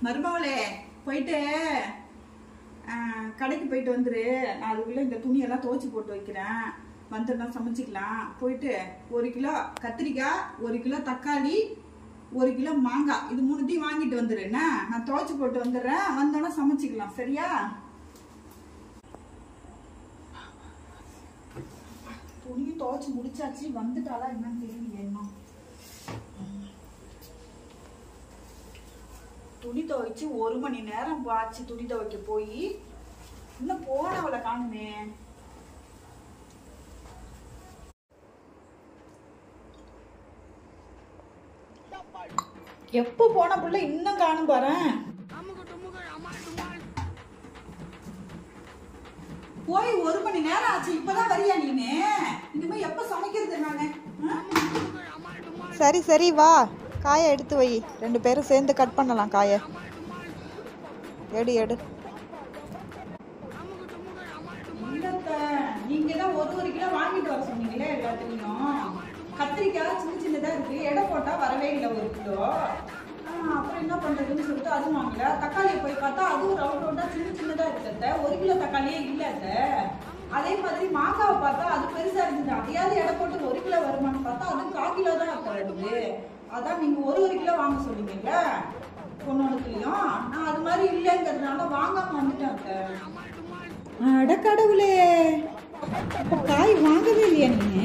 மருமகளே போயிட்டு கடைக்கு போயிட்டு வந்துரு. நான் அதுக்குள்ள இந்த துணியெல்லாம் துவைச்சி போட்டு வைக்கிறேன். வந்துடனா சமைச்சிக்கலாம். போயிட்டு 1 கிலோ கத்திரிக்காய், 1 கிலோ தக்காளி, 1 கிலோ மாங்காய், இது 3த்தையும் வாங்கிட்டு வந்துரு. நான் துவைச்சி போட்டு வந்துடுறேன். வந்தோன்னா சமைச்சிக்கலாம். சரியா? துணியும் துவைச்சி முடிச்சாச்சு. வந்துட்டாளா என்னன்னு தெரியல. என்ன துணி துவைச்சு 1 மணி நேரம் ஆச்சு. துணி துவைக்க போய் இன்னும் போனவளை காணுமே. எப்ப போன புள்ள இன்னும் காணும் பாரு. போய் 1 மணி நேரம் ஆச்சு. இப்பதான் வரியா நீனு? இனிமே எப்ப சமைக்கிறது நானு? சரி சரி வா, காயை எடுத்து வை. 2 பேரும் சேர்ந்து கட் பண்ணலாம் காயை. எடு எடு. நீங்க தான் 1 கிலோ வாங்கிட்டு வர சொன்னீங்களே எல்லாத்துலயும். கத்திரிக்காய் சின்ன சின்னதா இருக்கு. எடை போட்டா வரவே இல்லை 1 கிலோ. அப்புறம் என்ன பண்றதுன்னு சொல்லிட்டு அதுவும் வாங்கல. தக்காளியை போய் பார்த்தா அதுவும் ரவுண்டா சின்ன சின்னதா இருக்கு. 1 கிலோ தக்காளியே இல்ல. அதே மாதிரி மாங்காவை பார்த்தா அது பெருசா இருந்துச்சு. அதையாவது எடை போட்டு 1 கிலோ வருமானு பார்த்தா அது 1/4 கிலோ தான் வருது. அதான் நீங்க 1 கிலோ வாங்க சொன்னீங்கல்ல பொண்ணுலயும். நான் அது மாதிரி இல்லைங்கிறதுனால வாங்காம வந்துட்டேன். அட கடவுளே, காய் வாங்கவே இல்லையா நீங்க?